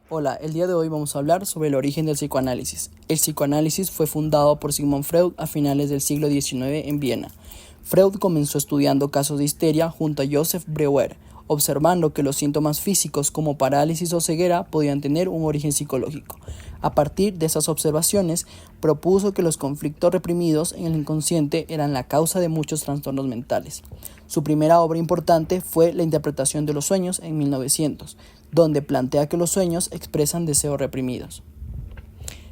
Hola, el día de hoy vamos a hablar sobre el origen del psicoanálisis. El psicoanálisis fue fundado por Sigmund Freud a finales del siglo XIX en Viena. Freud comenzó estudiando casos de histeria junto a Joseph Breuer, observando que los síntomas físicos como parálisis o ceguera podían tener un origen psicológico. A partir de esas observaciones, propuso que los conflictos reprimidos en el inconsciente eran la causa de muchos trastornos mentales. Su primera obra importante fue La interpretación de los sueños en 1900, donde plantea que los sueños expresan deseos reprimidos.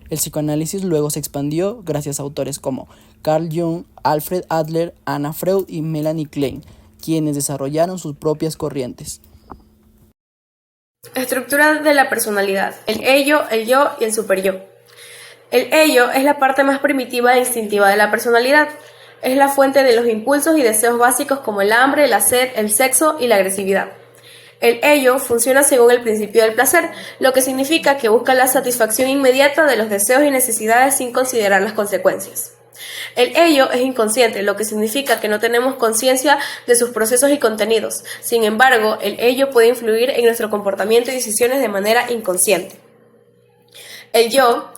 El psicoanálisis luego se expandió gracias a autores como Carl Jung, Alfred Adler, Anna Freud y Melanie Klein, quienes desarrollaron sus propias corrientes. Estructura de la personalidad: el ello, el yo y el superyo. El ello es la parte más primitiva e instintiva de la personalidad. Es la fuente de los impulsos y deseos básicos como el hambre, la sed, el sexo y la agresividad. El ello funciona según el principio del placer, lo que significa que busca la satisfacción inmediata de los deseos y necesidades sin considerar las consecuencias. El ello es inconsciente, lo que significa que no tenemos conciencia de sus procesos y contenidos. Sin embargo, el ello puede influir en nuestro comportamiento y decisiones de manera inconsciente. El yo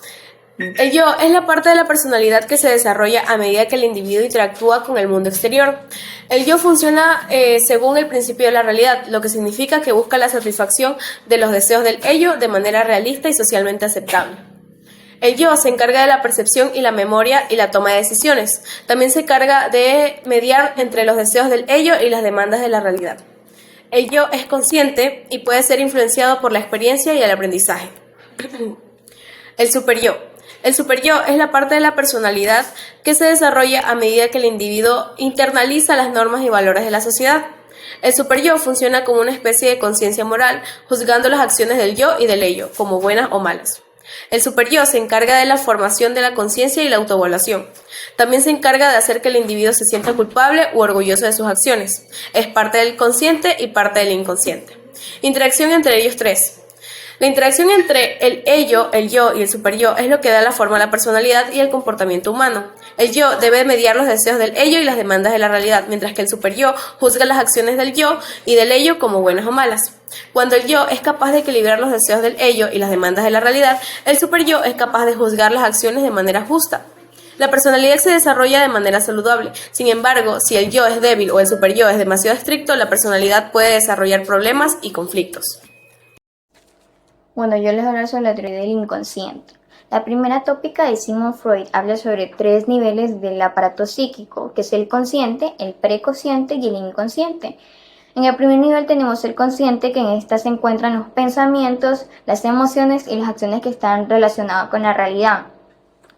es la parte de la personalidad que se desarrolla a medida que el individuo interactúa con el mundo exterior. El yo funciona según el principio de la realidad, lo que significa que busca la satisfacción de los deseos del ello de manera realista y socialmente aceptable. El yo se encarga de la percepción y la memoria y la toma de decisiones. También se encarga de mediar entre los deseos del ello y las demandas de la realidad. El yo es consciente y puede ser influenciado por la experiencia y el aprendizaje. El superyo. El superyo es la parte de la personalidad que se desarrolla a medida que el individuo internaliza las normas y valores de la sociedad. El superyo funciona como una especie de conciencia moral, juzgando las acciones del yo y del ello, como buenas o malas. El superyo se encarga de la formación de la conciencia y la autoevaluación. También se encarga de hacer que el individuo se sienta culpable u orgulloso de sus acciones. Es parte del consciente y parte del inconsciente. Interacción entre ellos tres. La interacción entre el ello, el yo y el superyo es lo que da la forma a la personalidad y el comportamiento humano. El yo debe mediar los deseos del ello y las demandas de la realidad, mientras que el superyo juzga las acciones del yo y del ello como buenas o malas. Cuando el yo es capaz de equilibrar los deseos del ello y las demandas de la realidad, el superyo es capaz de juzgar las acciones de manera justa. La personalidad se desarrolla de manera saludable. Sin embargo, si el yo es débil o el superyo es demasiado estricto, la personalidad puede desarrollar problemas y conflictos. Bueno, yo les voy a hablar sobre la teoría del inconsciente. La primera tópica de Sigmund Freud habla sobre 3 niveles del aparato psíquico, que es el consciente, el preconsciente y el inconsciente. En el primer nivel tenemos el consciente, que en esta se encuentran los pensamientos, las emociones y las acciones que están relacionadas con la realidad.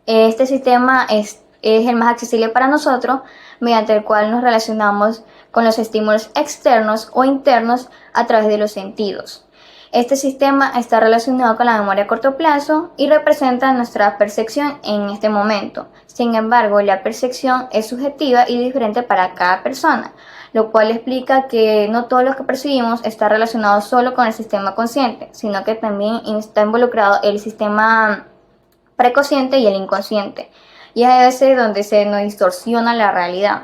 Este sistema es el más accesible para nosotros, mediante el cual nos relacionamos con los estímulos externos o internos a través de los sentidos. Este sistema está relacionado con la memoria a corto plazo y representa nuestra percepción en este momento. Sin embargo, la percepción es subjetiva y diferente para cada persona, lo cual explica que no todo lo que percibimos está relacionado solo con el sistema consciente, sino que también está involucrado el sistema preconsciente y el inconsciente. Y es a veces donde se nos distorsiona la realidad.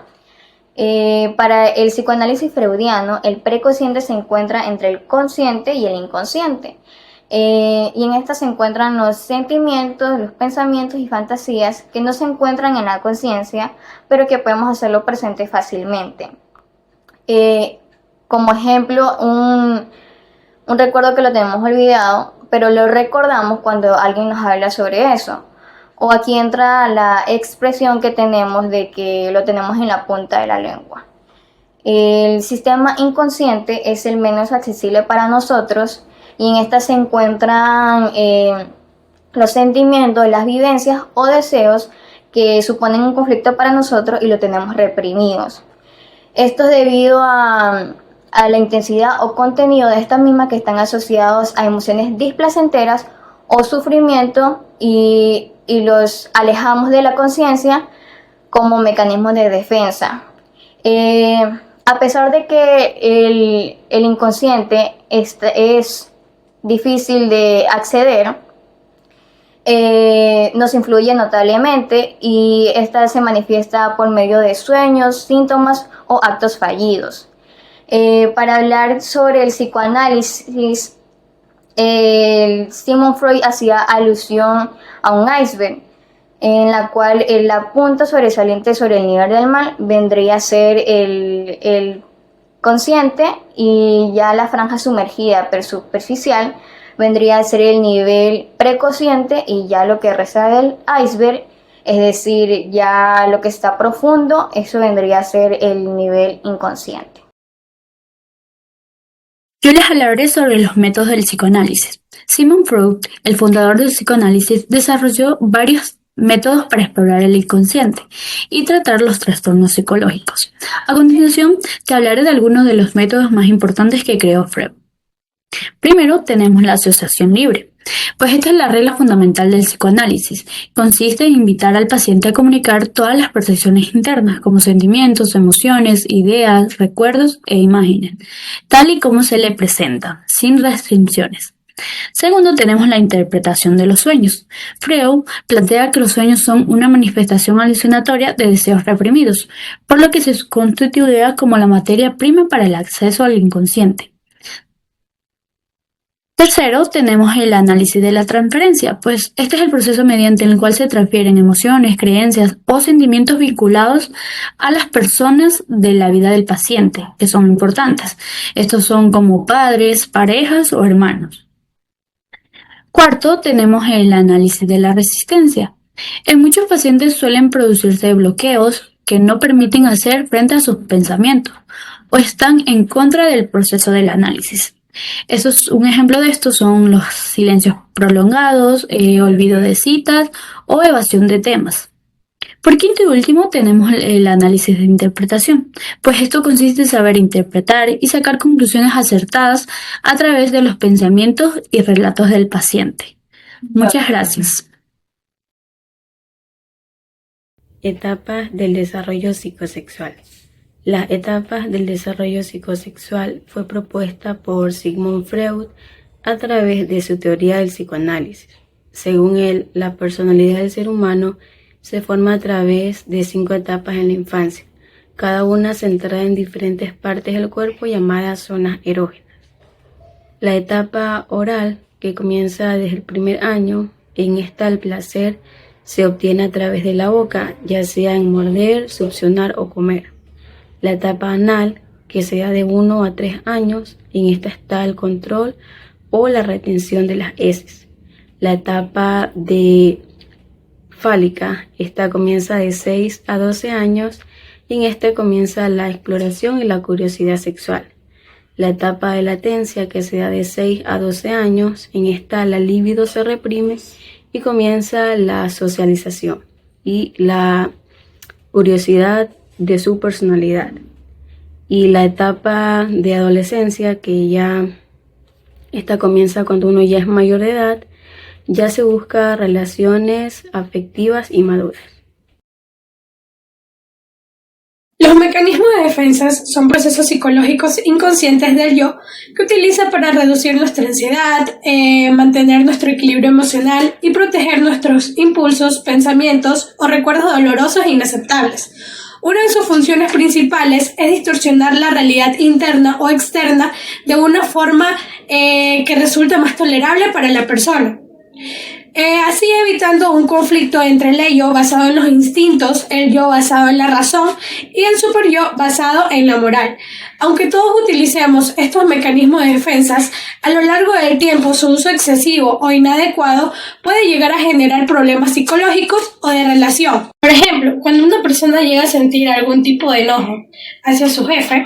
Para el psicoanálisis freudiano, el preconsciente se encuentra entre el consciente y el inconsciente. Y en esta se encuentran los sentimientos, los pensamientos y fantasías que no se encuentran en la conciencia, pero que podemos hacerlo presente fácilmente. Como ejemplo, un recuerdo que lo tenemos olvidado, pero lo recordamos cuando alguien nos habla sobre eso. O aquí entra la expresión que tenemos de que lo tenemos en la punta de la lengua. El sistema inconsciente es el menos accesible para nosotros y en esta se encuentran los sentimientos, las vivencias o deseos que suponen un conflicto para nosotros y lo tenemos reprimidos. Esto es debido a la intensidad o contenido de estas mismas que están asociados a emociones displacenteras o sufrimiento y los alejamos de la conciencia como mecanismo de defensa. A pesar de que el inconsciente es difícil de acceder, nos influye notablemente y esta se manifiesta por medio de sueños, síntomas o actos fallidos. Para hablar sobre el psicoanálisis, Sigmund Freud hacía alusión a un iceberg, en la cual la punta sobresaliente sobre el nivel del mar vendría a ser el consciente, y ya la franja sumergida superficial vendría a ser el nivel preconsciente, y ya lo que resta del iceberg, es decir, ya lo que está profundo, eso vendría a ser el nivel inconsciente. Yo les hablaré sobre los métodos del psicoanálisis. Sigmund Freud, el fundador del psicoanálisis, desarrolló varios métodos para explorar el inconsciente y tratar los trastornos psicológicos. A continuación, te hablaré de algunos de los métodos más importantes que creó Freud. Primero tenemos la asociación libre, pues esta es la regla fundamental del psicoanálisis. Consiste en invitar al paciente a comunicar todas las percepciones internas, como sentimientos, emociones, ideas, recuerdos e imágenes, tal y como se le presenta, sin restricciones. Segundo, tenemos la interpretación de los sueños. Freud plantea que los sueños son una manifestación alucinatoria de deseos reprimidos, por lo que se constituye como la materia prima para el acceso al inconsciente. Tercero, tenemos el análisis de la transferencia, pues este es el proceso mediante el cual se transfieren emociones, creencias o sentimientos vinculados a las personas de la vida del paciente, que son importantes. Estos son como padres, parejas o hermanos. Cuarto, tenemos el análisis de la resistencia. En muchos pacientes suelen producirse bloqueos que no permiten hacer frente a sus pensamientos o están en contra del proceso del análisis. Un ejemplo de esto son los silencios prolongados, olvido de citas o evasión de temas. Por quinto y último tenemos el análisis de interpretación, pues esto consiste en saber interpretar y sacar conclusiones acertadas a través de los pensamientos y relatos del paciente. Muchas gracias. Etapas del desarrollo psicosexual. Las etapas del desarrollo psicosexual fue propuesta por Sigmund Freud a través de su teoría del psicoanálisis. Según él, la personalidad del ser humano se forma a través de 5 etapas en la infancia, cada una centrada en diferentes partes del cuerpo llamadas zonas erógenas. La etapa oral, que comienza desde el primer año, en esta el placer se obtiene a través de la boca, ya sea en morder, succionar o comer. La etapa anal, que se da de 1 a 3 años, en esta está el control o la retención de las heces. La etapa de fálica, esta comienza de 6 a 12 años y en esta comienza la exploración y la curiosidad sexual. La etapa de latencia, que se da de 6 a 12 años, en esta la libido se reprime y comienza la socialización y la curiosidad de su personalidad. Y la etapa de adolescencia, que ya esta comienza cuando uno ya es mayor de edad, ya se busca relaciones afectivas y maduras. Los mecanismos de defensa son procesos psicológicos inconscientes del yo que utiliza para reducir nuestra ansiedad, mantener nuestro equilibrio emocional y proteger nuestros impulsos, pensamientos o recuerdos dolorosos e inaceptables. Una de sus funciones principales es distorsionar la realidad interna o externa de una forma que resulta más tolerable para la persona. Así evitando un conflicto entre el ello basado en los instintos, el yo basado en la razón y el superyo basado en la moral. Aunque todos utilicemos estos mecanismos de defensas, a lo largo del tiempo su uso excesivo o inadecuado puede llegar a generar problemas psicológicos o de relación. Por ejemplo, cuando una persona llega a sentir algún tipo de enojo hacia su jefe,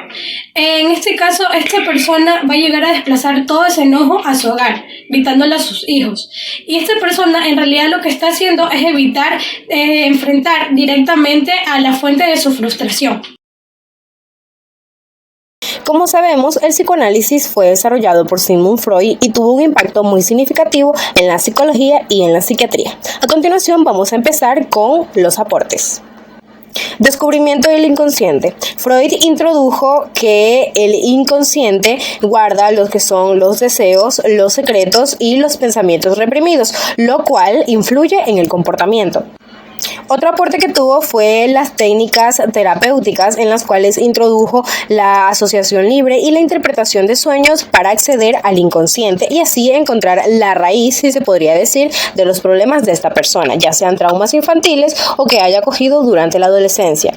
en este caso, esta persona va a llegar a desplazar todo ese enojo a su hogar, gritándole a sus hijos. Y esta persona en realidad lo que está haciendo es evitar enfrentar directamente a la fuente de su frustración. Como sabemos, el psicoanálisis fue desarrollado por Sigmund Freud y tuvo un impacto muy significativo en la psicología y en la psiquiatría. A continuación vamos a empezar con los aportes. Descubrimiento del inconsciente. Freud introdujo que el inconsciente guarda lo que son los deseos, los secretos y los pensamientos reprimidos, lo cual influye en el comportamiento. Otro aporte que tuvo fue las técnicas terapéuticas en las cuales introdujo la asociación libre y la interpretación de sueños para acceder al inconsciente y así encontrar la raíz, si se podría decir, de los problemas de esta persona, ya sean traumas infantiles o que haya cogido durante la adolescencia.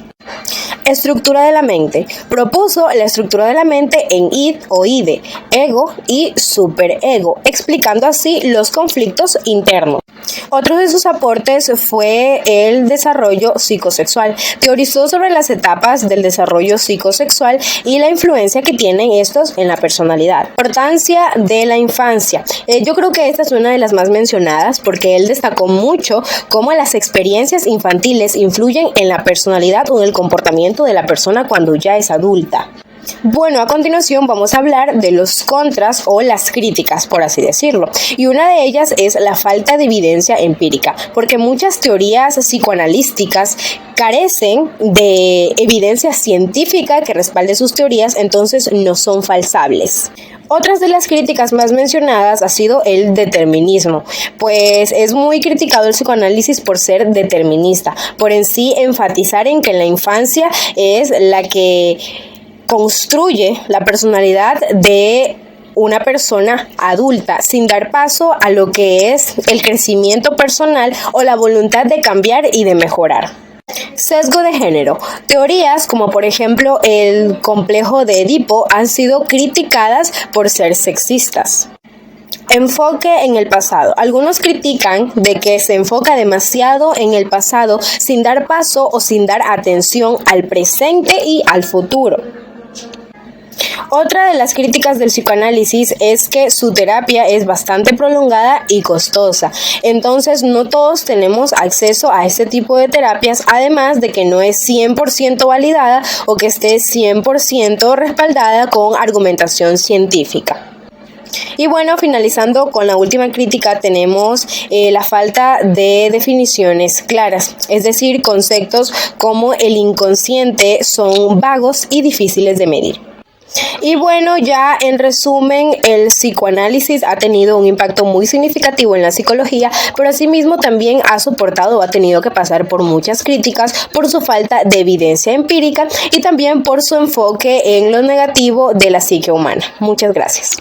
Estructura de la mente. Propuso la estructura de la mente en id o ide, ego y superego, explicando así los conflictos internos. Otro de sus aportes fue el desarrollo psicosexual. Teorizó sobre las etapas del desarrollo psicosexual y la influencia que tienen estos en la personalidad. Importancia de la infancia. Yo creo que esta es una de las más mencionadas porque él destacó mucho cómo las experiencias infantiles influyen en la personalidad o en el comportamiento de la persona cuando ya es adulta. Bueno, a continuación vamos a hablar de los contras o las críticas, por así decirlo. Y una de ellas es la falta de evidencia empírica, porque muchas teorías psicoanalísticas carecen de evidencia científica que respalde sus teorías, entonces no son falsables. Otras de las críticas más mencionadas ha sido el determinismo, pues es muy criticado el psicoanálisis por ser determinista, por en sí enfatizar en que la infancia es la que construye la personalidad de una persona adulta, sin dar paso a lo que es el crecimiento personal o la voluntad de cambiar y de mejorar. Sesgo de género. Teorías como por ejemplo el complejo de Edipo han sido criticadas por ser sexistas. Enfoque en el pasado. Algunos critican de que se enfoca demasiado en el pasado sin dar paso o sin dar atención al presente y al futuro. Otra de las críticas del psicoanálisis es que su terapia es bastante prolongada y costosa. Entonces, no todos tenemos acceso a este tipo de terapias, además de que no es 100% validada o que esté 100% respaldada con argumentación científica. Y bueno, finalizando con la última crítica, tenemos la falta de definiciones claras, es decir, conceptos como el inconsciente son vagos y difíciles de medir. Y bueno, ya en resumen, el psicoanálisis ha tenido un impacto muy significativo en la psicología, pero asimismo también ha soportado o ha tenido que pasar por muchas críticas por su falta de evidencia empírica y también por su enfoque en lo negativo de la psique humana. Muchas gracias.